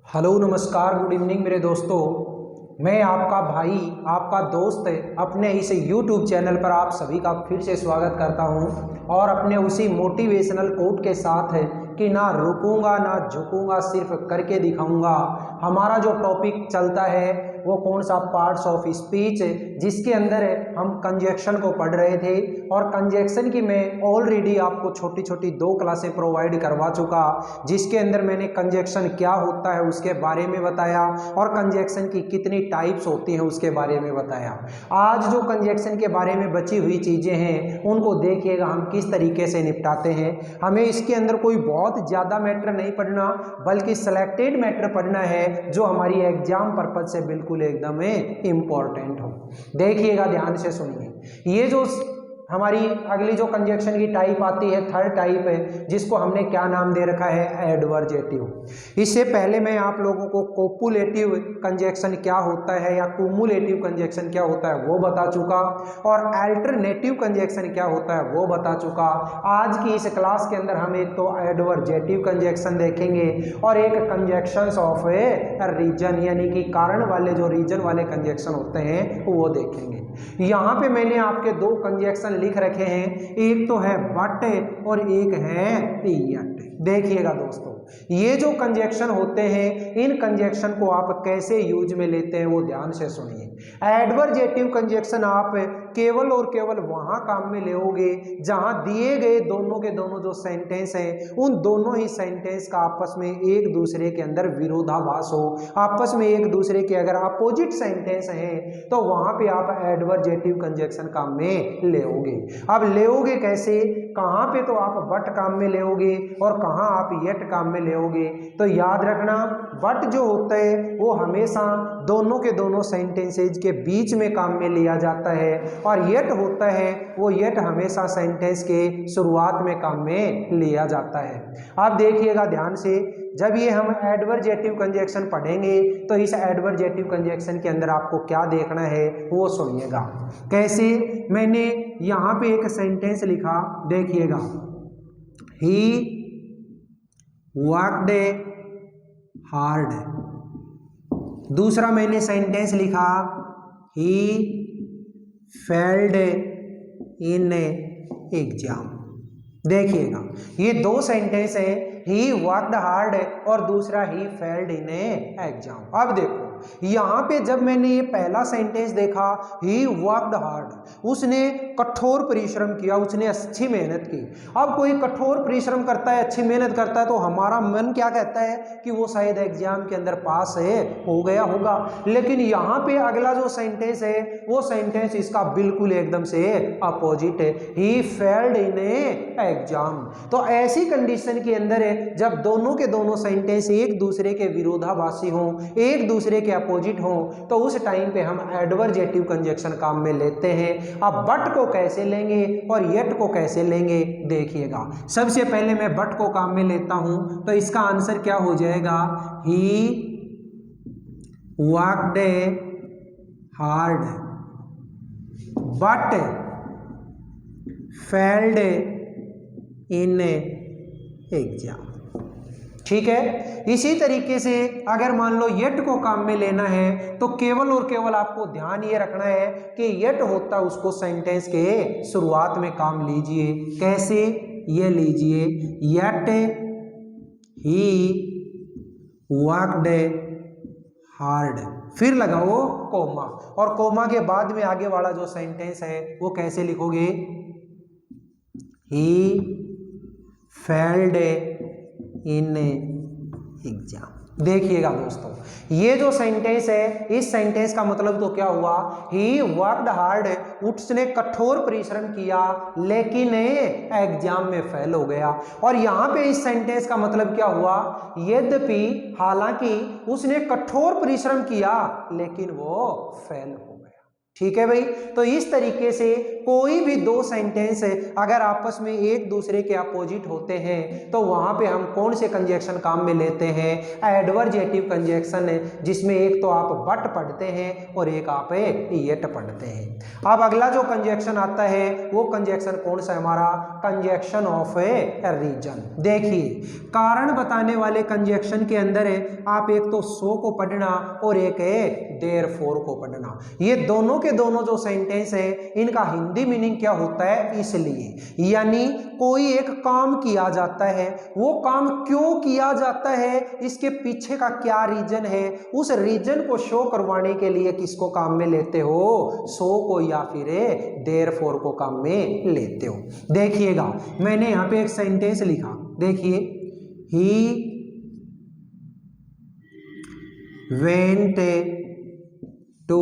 Hello नमस्कार good evening मेरे दोस्तों। मैं आपका भाई आपका दोस्त अपने इस YouTube चैनल पर आप सभी का फिर से स्वागत करता हूं और अपने उसी मोटिवेशनल कोट के साथ है कि ना रुकूंगा ना झुकूंगा, सिर्फ करके दिखाऊंगा। हमारा जो टॉपिक चलता है वो कौन सा, पार्ट्स ऑफ स्पीच, जिसके अंदर हम कंजक्शन को पढ़ रहे थे। और कंजक्शन की मैं ऑलरेडी आपको छोटी छोटी 2 क्लासें प्रोवाइड करवा चुका, जिसके अंदर मैंने कंजक्शन क्या होता है उसके बारे में बताया और कंजक्शन की कितनी टाइप्स होती हैं उसके बारे में बताया। आज जो कंजक्शन के बारे में बची हुई चीज़ें हैं उनको देखिएगा हम किस तरीके से निपटाते हैं। हमें इसके अंदर कोई बहुत ज़्यादा मैटर नहीं पढ़ना, बल्कि सिलेक्टेड मैटर पढ़ना है जो हमारी एग्जाम पर्पज से बिल्कुल एकदम इम्पोर्टेंट हो। देखिएगा, ध्यान से सुनिए। ये जो हमारी अगली जो कंजक्शन की टाइप आती है, थर्ड टाइप है, जिसको हमने क्या नाम दे रखा है, एडवर्जेटिव। इससे पहले मैं आप लोगों को कोपुलेटिव कंजक्शन क्या होता है या कुमुलेटिव कंजक्शन क्या होता है वो बता चुका, और अल्टरनेटिव कंजक्शन क्या होता है वो बता चुका। आज की इस क्लास के अंदर हम एक तो एडवर्जेटिव कंजक्शन देखेंगे और एक कंजक्शंस ऑफ ए रीजन, यानी कि कारण वाले जो रीजन वाले कंजक्शन होते हैं वो देखेंगे। यहाँ पे मैंने आपके 2 कंजक्शन लिख रखे हैं, एक तो है बट और एक है यट। देखिएगा दोस्तों, ये जो कंजक्शन होते हैं इन कंजक्शन को आप कैसे यूज में लेते हैं वो ध्यान से सुनिए। एडवर्जेटिव कंजक्शन आप केवल और केवल वहां काम में लेओगे जहां दिए गए दोनों के दोनों जो सेंटेंस हैं उन दोनों ही सेंटेंस का आपस में एक दूसरे के अंदर विरोधाभास हो, आपस में एक दूसरे के अगर अपोजिट सेंटेंस हैं तो वहां पे आप एडवर्जेटिव कंजक्शन काम में लेओगे। अब लेओगे कैसे, कहां पे तो आप बट काम में लेओगे और कहां आप येट काम में लेओगे। तो याद रखना, बट जो होता है वो हमेशा दोनों के दोनों सेंटेंसेज के बीच में काम में लिया जाता है, और येट होता है वो येट हमेशा सेंटेंस के शुरुआत में काम में लिया जाता है। अब देखिएगा ध्यान से, जब ये हम एडवर्जेटिव कंजक्शन पढ़ेंगे तो इस एडवर्जेटिव कंजक्शन के अंदर आपको क्या देखना है वो सुनिएगा। कैसे, मैंने यहाँ पे एक सेंटेंस लिखा, देखिएगा, ही वर्कड हार्ड। दूसरा मैंने सेंटेंस लिखा, ही फेल्ड इन एग्जाम। देखिएगा, ये 2 सेंटेंस है, ही वर्कड हार्ड और दूसरा ही फेल्ड इन एग्जाम। अब देखो यहाँ पे जब मैंने ये पहला सेंटेंस देखा, ही वर्कड हार्ड, उसने कठोर परिश्रम किया, उसने अच्छी मेहनत की। अब कोई कठोर परिश्रम करता है, अच्छी मेहनत करता है, तो हमारा मन क्या कहता है कि वो शायद एग्जाम के अंदर पास है, हो गया होगा। लेकिन यहाँ पे अगला जो सेंटेंस है वो सेंटेंस इसका बिल्कुल एकदम से अपोजिट है, ही फेल्ड इन एग्जाम। तो ऐसी कंडीशन के अंदर जब दोनों के दोनों सेंटेंस एक दूसरे के विरोधाभासी हों, एक दूसरे के अपोजिट हों, तो उस टाइम पे हम एडवर्जेटिव कंजक्शन काम में लेते हैं। अब बट को कैसे लेंगे और येट को कैसे लेंगे, देखिएगा। सबसे पहले मैं बट को काम में लेता हूं, तो इसका आंसर क्या हो जाएगा, he worked hard but failed in exam. ठीक है, इसी तरीके से अगर मान लो येट को काम में लेना है तो केवल और केवल आपको ध्यान ये रखना है कि येट होता है उसको सेंटेंस के शुरुआत में काम लीजिए। कैसे, ये लीजिए, येट ही वर्कड हार्ड, फिर लगाओ कोमा, और कोमा के बाद में आगे वाला जो सेंटेंस है वो कैसे लिखोगे, ही फेल्ड इन एग्जाम। देखिएगा दोस्तों, ये जो सेंटेंस है इस सेंटेंस का मतलब तो क्या हुआ, ही वर्कड हार्ड, उसने कठोर परिश्रम किया लेकिन एग्जाम में फेल हो गया। और यहाँ पे इस सेंटेंस का मतलब क्या हुआ, यद्यपि हालांकि उसने कठोर परिश्रम किया लेकिन वो फेल हो गया। ठीक है भाई। तो इस तरीके से कोई भी दो सेंटेंस अगर आपस में एक दूसरे के अपोजिट होते हैं तो वहां पे हम कौन से कंजक्शन काम में लेते हैं? एडवर्जेटिव कंजक्शन है, जिसमें एक तो आप बट पढ़ते हैं और एक आप येट पढ़ते हैं। अब अगला जो कंजक्शन आता है वो कंजक्शन कौन सा है हमारा? Conjunction of a reason. देखिए, कारण बताने वाले कंजक्शन के अंदर है आप एक तो सो को पढ़ना और एक है देयरफॉर को पढ़ना। ये दोनों के दोनों जो सेंटेंस है इनका हिंदी मीनिंग क्या होता है? इसलिए, यानी कोई एक काम किया जाता है, वो काम क्यों किया जाता है, इसके पीछे का क्या रीजन है, उस रीजन को शो करवाने के लिए किसको काम में लेते हो? सो को या फिर देयरफॉर को काम में लेते हो। देखिएगा, मैंने यहां पे एक सेंटेंस लिखा, देखिए, ही वेंट टू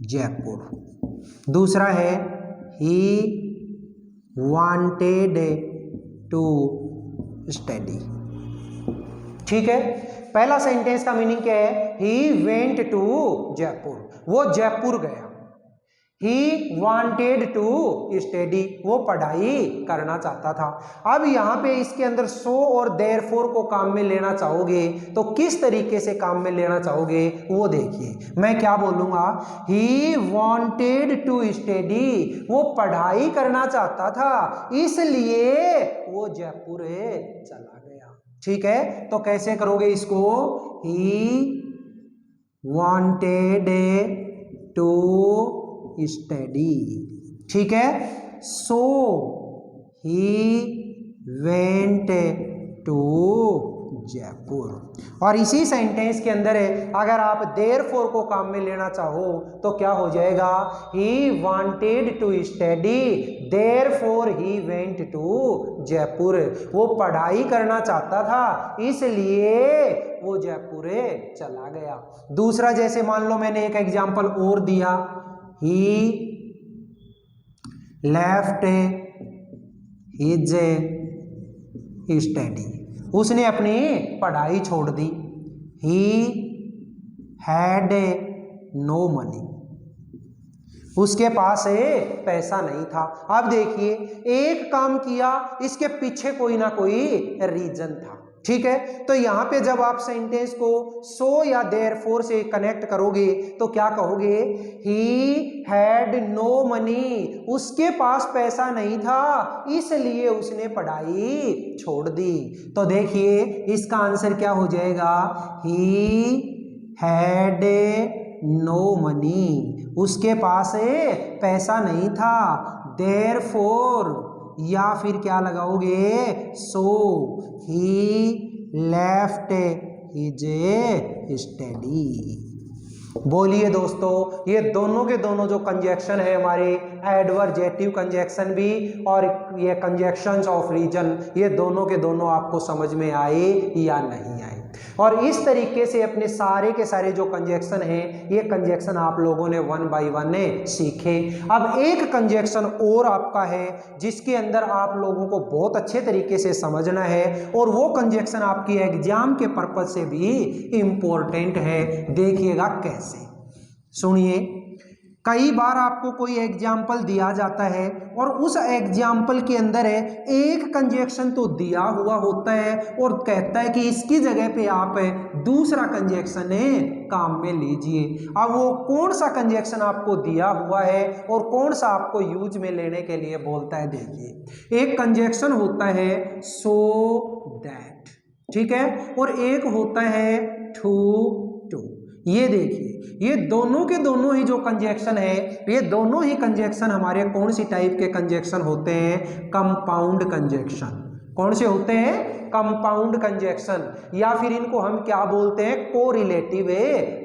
जयपुर। दूसरा है ही वांटेड टू स्टडी। ठीक है, पहला सेंटेंस का मीनिंग क्या है? ही वेंट टू जयपुर, वो जयपुर गया। ही वांटेड टू स्टडी, वो पढ़ाई करना चाहता था। अब यहाँ पे इसके अंदर सो और देयरफॉर को काम में लेना चाहोगे तो किस तरीके से काम में लेना चाहोगे वो देखिए। मैं क्या बोलूंगा? ही वांटेड टू स्टडी, वो पढ़ाई करना चाहता था इसलिए वो जयपुर चला गया। ठीक है, तो कैसे करोगे इसको? He wanted to study. ठीक है, so he went to Jaipur. और इसी सेंटेंस के अंदर है अगर आप देयरफॉर को काम में लेना चाहो तो क्या हो जाएगा? He wanted to study therefore he went to Jaipur, वो पढ़ाई करना चाहता था इसलिए वो जयपुर चला गया। दूसरा, जैसे मान लो मैंने एक एग्जांपल और दिया, he left his study, उसने अपनी पढ़ाई छोड़ दी। he had no money, उसके पास पैसा नहीं था। अब देखिए, एक काम किया, इसके पीछे कोई ना कोई रीजन था। ठीक है, तो यहां पे जब आप सेंटेंस को सो या देयरफॉर से कनेक्ट करोगे तो क्या कहोगे? ही हैड नो मनी, उसके पास पैसा नहीं था इसलिए उसने पढ़ाई छोड़ दी। तो देखिए इसका आंसर क्या हो जाएगा? ही हैड नो मनी, उसके पास पैसा नहीं था। देयरफॉर या फिर क्या लगाओगे? सो ही लेफ्ट हिज स्टडी। बोलिए दोस्तों, ये दोनों के दोनों जो कंजक्शन है हमारे एडवर्जेटिव कंजक्शन भी और ये कंजक्शंस ऑफ रीजन, ये दोनों के दोनों आपको समझ में आए या नहीं आए? और इस तरीके से अपने सारे के सारे जो कंजक्शन हैं ये कंजक्शन आप लोगों ने वन बाय वन सीखे। अब एक कंजक्शन और आपका है जिसके अंदर आप लोगों को बहुत अच्छे तरीके से समझना है और वो कंजक्शन आपकी एग्जाम के पर्पज से भी इम्पोर्टेंट है। देखिएगा कैसे, सुनिए। कई बार आपको कोई एग्जाम्पल दिया जाता है और उस एग्जाम्पल के अंदर है एक कंजक्शन तो दिया हुआ होता है और कहता है कि इसकी जगह पे आप दूसरा कंजक्शन काम में लीजिए। अब वो कौन सा कंजक्शन आपको दिया हुआ है और कौन सा आपको यूज में लेने के लिए बोलता है? देखिए, एक कंजक्शन होता है सो दैट, ठीक है, और एक होता है टू टू। ये देखिए, ये दोनों के दोनों ही जो कंजक्शन है ये दोनों ही कंजक्शन हमारे कौन सी टाइप के कंजक्शन होते हैं? Compound conjunction. कौन से होते हैं? कंपाउंड कंजक्शन, या फिर इनको हम क्या बोलते हैं? Correlative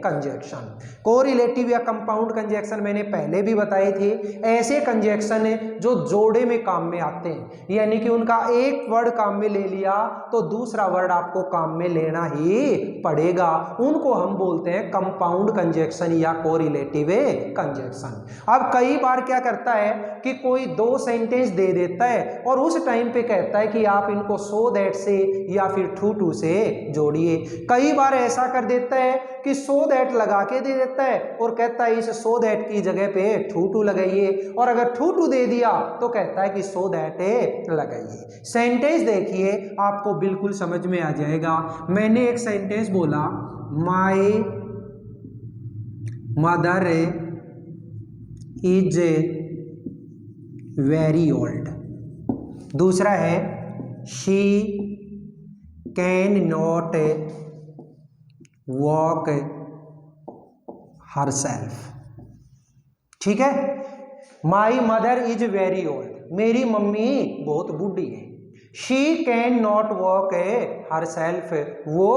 conjunction. कोरिलेटिव या कंपाउंड कंजक्शन मैंने पहले भी बताए थे, ऐसे कंजक्शन है जो जोड़े में काम में आते हैं, यानी कि उनका एक वर्ड काम में ले लिया तो दूसरा वर्ड आपको काम में लेना ही पड़ेगा। उनको हम बोलते हैं कंपाउंड कंजक्शन या कोरिलेटिव कंजक्शन। अब कई बार क्या करता है कि कोई दो सेंटेंस दे देता है और उस टाइम पे कहता है कि आप इनको सो दैट से या फिर टू से जोड़िए। कई बार ऐसा कर देता है कि सो दैट लगा के दे देता है और कहता है इस सो दैट की जगह पे टू लगाइए, और अगर टू दे दिया तो कहता है कि सो दैट लगाइए। सेंटेंस देखिए, आपको बिल्कुल समझ में आ जाएगा। मैंने एक सेंटेंस बोला, my mother is very old. दूसरा है she can not walk herself. ठीक है, my mother is very old, मेरी मम्मी बहुत बूढ़ी है। She can not walk herself, वो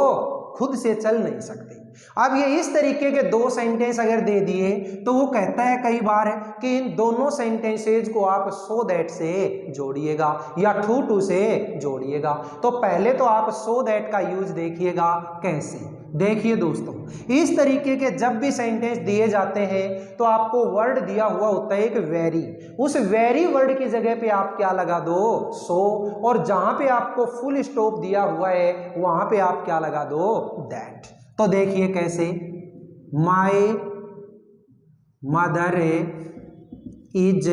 खुद से चल नहीं सकती। अब ये इस तरीके के दो सेंटेंस अगर दे दिए तो वो कहता है कई बार कि इन दोनों सेंटेंसेज को आप सो दैट से जोड़िएगा या टू से जोड़िएगा। तो पहले तो आप सो दैट का यूज देखिएगा कैसे। देखिए दोस्तों, इस तरीके के जब भी सेंटेंस दिए जाते हैं तो आपको वर्ड दिया हुआ होता है एक वेरी, उस वेरी वर्ड की जगह पे आप क्या लगा दो, सो, और जहां पे आपको फुल स्टॉप दिया हुआ है वहां पे आप क्या लगा दो, दैट। तो देखिए कैसे, my mother is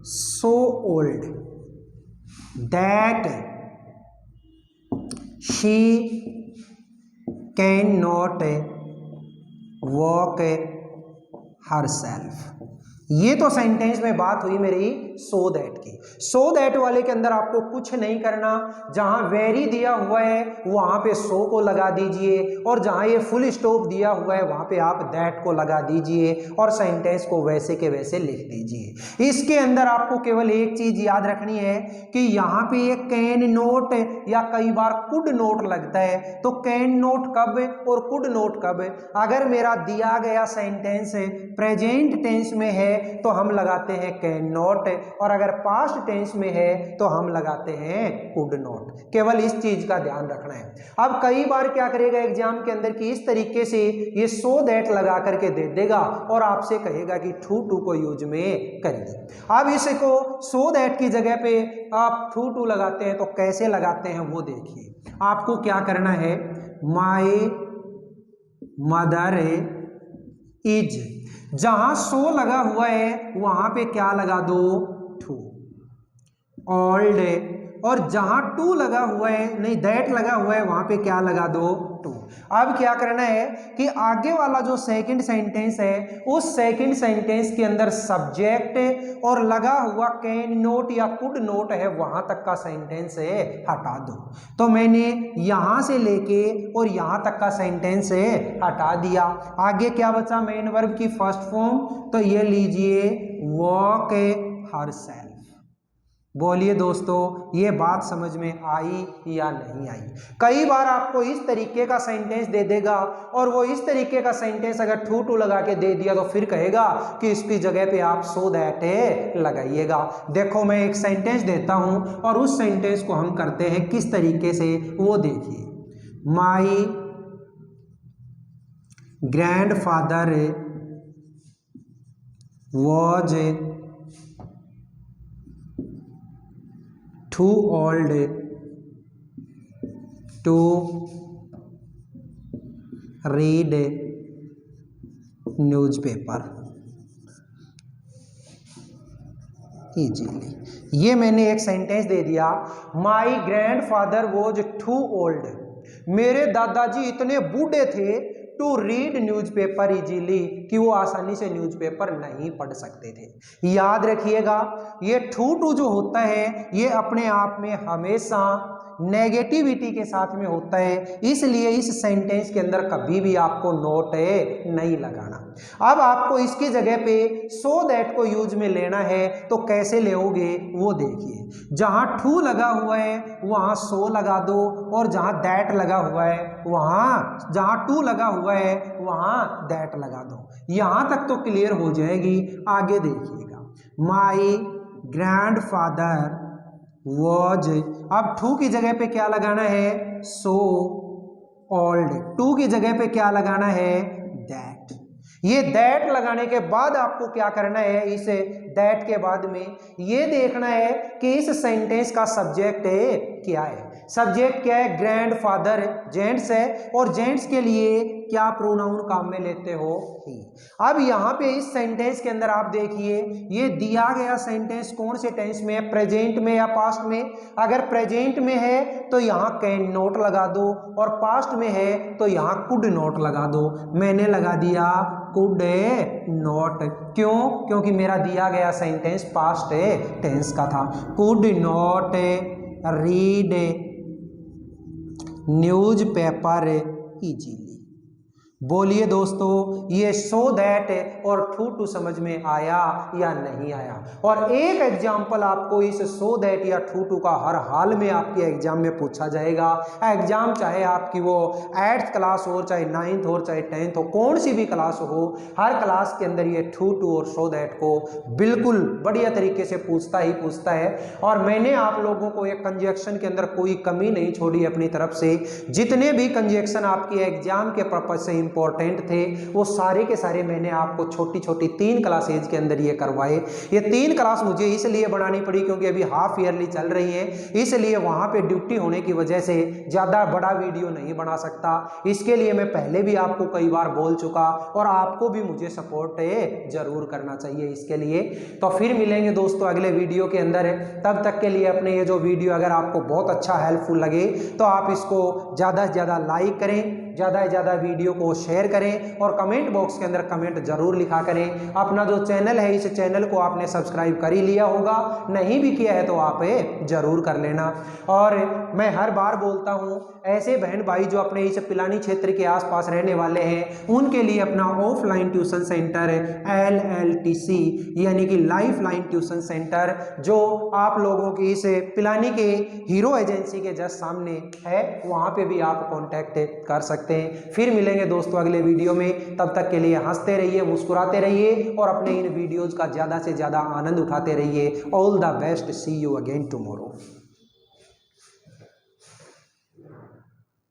so old that she can not walk herself. ये तो सेंटेंस में बात हुई मेरी सो दैट की। सो दैट वाले के अंदर आपको कुछ नहीं करना, जहां वेरी दिया हुआ है वहां पे सो को लगा दीजिए, और जहां ये फुल स्टॉप दिया हुआ है वहां पे आप दैट को लगा दीजिए और सेंटेंस को वैसे के वैसे लिख दीजिए। इसके अंदर आपको केवल एक चीज याद रखनी है कि यहाँ पे ये कैन नोट या कई बार कुड नोट लगता है। तो कैन नोट कब और कुड नोट कब? अगर मेरा दिया गया सेंटेंस प्रेजेंट टेंस में है तो हम लगाते हैं कैन नॉट, और अगर पास्ट टेंस में है तो हम लगाते हैं कुड नॉट। केवल इस चीज का ध्यान रखना है। अब कई बार क्या करेगा एग्जाम के अंदर कि इस तरीके से ये सो दैट लगा करके दे देगा और आपसे कहेगा कि टू को यूज में करिए। अब इसको सो दैट की जगह पे आप टू लगाते हैं तो कैसे लगाते हैं वो देखिए। आपको क्या करना है, माय मदर इज, जहां सो लगा हुआ है वहां पे क्या लगा दो, टू। ओल्ड, और जहां टू लगा हुआ है, नहीं दैट लगा हुआ है, वहां पे क्या लगा दो, टू। अब क्या करना है कि आगे वाला जो सेकंड सेंटेंस है उस सेकंड सेंटेंस के अंदर सब्जेक्ट और लगा हुआ कैन नोट या कुड नोट है वहां तक का सेंटेंस है हटा दो। तो मैंने यहां से लेके और यहां तक का सेंटेंस है हटा दिया। आगे क्या बचा, मेन वर्ब की फर्स्ट फॉर्म, तो ये लीजिए वॉक हरसेल्फ। बोलिए दोस्तों, ये बात समझ में आई या नहीं आई? कई बार आपको इस तरीके का सेंटेंस दे देगा और वो इस तरीके का सेंटेंस अगर टू लगा के दे दिया तो फिर कहेगा कि इसकी जगह पे आप सो दैट लगाइएगा। देखो मैं एक सेंटेंस देता हूं और उस सेंटेंस को हम करते हैं किस तरीके से वो देखिए। माई grandfather was too old to read newspaper easily। ये मैंने एक सेंटेंस दे दिया, my grandfather was too old, मेरे दादाजी इतने बूढ़े थे टू रीड न्यूज़पेपर इजीली, कि वो आसानी से न्यूज़पेपर नहीं पढ़ सकते थे। याद रखिएगा, ये टू जो होता है ये अपने आप में हमेशा नेगेटिविटी के साथ में होता है, इसलिए इस सेंटेंस के अंदर कभी भी आपको नोट नहीं लगाना। अब आपको इसकी जगह पे सो दैट को यूज में लेना है तो कैसे लेओगे वो देखिए। जहां टू लगा हुआ है वहां सो लगा दो, और जहां दैट लगा हुआ है वहां, जहां टू लगा हुआ है वहां दैट लगा दो। यहां तक तो क्लियर हो जाएगी। आगे देखिएगा, माई ग्रैंडफादर वॉज, अब टू की जगह पे क्या लगाना है, सो ओल्ड, टू की जगह पे क्या लगाना है, दैट। ये दैट लगाने के बाद आपको क्या करना है, इस दैट के बाद में ये देखना है कि इस सेंटेंस का सब्जेक्ट क्या है। सब्जेक्ट क्या है, ग्रैंडफादर, जेंट्स है, और जेंट्स के लिए क्या प्रोनाउन काम में लेते हो, ही। अब यहाँ पे इस सेंटेंस के अंदर आप देखिए, ये दिया गया सेंटेंस कौन से टेंस में है, प्रेजेंट में या पास्ट में। अगर प्रेजेंट में है तो यहाँ कैन नॉट लगा दो, और पास्ट में है तो यहाँ कुड नॉट लगा दो। मैंने लगा दिया कुड नॉट, क्यों? क्योंकि मेरा दिया गया सेंटेंस पास्ट टेंस का था। Could not read newspaper easily. बोलिए दोस्तों, ये सो दैट और टू समझ में आया या नहीं आया? और एक एग्जाम्पल आपको इस सो दैट या टू का हर हाल में आपके एग्जाम में पूछा जाएगा। एग्जाम चाहे आपकी वो 8th क्लास हो, चाहे 9th हो, चाहे 10th हो, कौन सी भी क्लास हो, हर क्लास के अंदर ये टू और सो दैट को बिल्कुल बढ़िया तरीके से पूछता ही पूछता है। और मैंने आप लोगों को एक कंजक्शन के अंदर कोई कमी नहीं छोड़ी अपनी तरफ से। जितने भी कंजक्शन आपके एग्जाम के पर्पज से इंपॉर्टेंट थे वो सारे के सारे मैंने आपको छोटी छोटी 3 क्लासेज के अंदर ये करवाए। ये 3 क्लास मुझे इसलिए बनानी पड़ी क्योंकि अभी हाफ ईयरली चल रही है, इसलिए वहां पे ड्यूटी होने की वजह से ज्यादा बड़ा वीडियो नहीं बना सकता। इसके लिए मैं पहले भी आपको कई बार बोल चुका, और आपको भी मुझे सपोर्ट जरूर करना चाहिए इसके लिए। तो फिर मिलेंगे दोस्तों अगले वीडियो के अंदर। तब तक के लिए अपने ये जो वीडियो अगर आपको बहुत अच्छा हेल्पफुल लगे तो आप इसको ज़्यादा से ज़्यादा लाइक करें, ज़्यादा से ज़्यादा वीडियो को शेयर करें, और कमेंट बॉक्स के अंदर कमेंट जरूर लिखा करें। अपना जो चैनल है इस चैनल को आपने सब्सक्राइब कर ही लिया होगा, नहीं भी किया है तो आप जरूर कर लेना। और मैं हर बार बोलता हूँ, ऐसे बहन भाई जो अपने इस पिलानी क्षेत्र के आसपास रहने वाले हैं उनके लिए अपना ऑफलाइन ट्यूशन सेंटर LLTC यानी कि लाइफ लाइन ट्यूशन सेंटर, जो आप लोगों की इस पिलानी के हीरो एजेंसी के जस्ट सामने है, वहाँ पे भी आप कॉन्टैक्ट कर सकते हैं। फिर मिलेंगे दोस्तों अगले वीडियो में। तब तक के लिए हंसते रहिए, मुस्कुराते रहिए, और अपने इन वीडियोज़ का ज़्यादा से ज़्यादा आनंद उठाते रहिए। All the best, see you again tomorrow.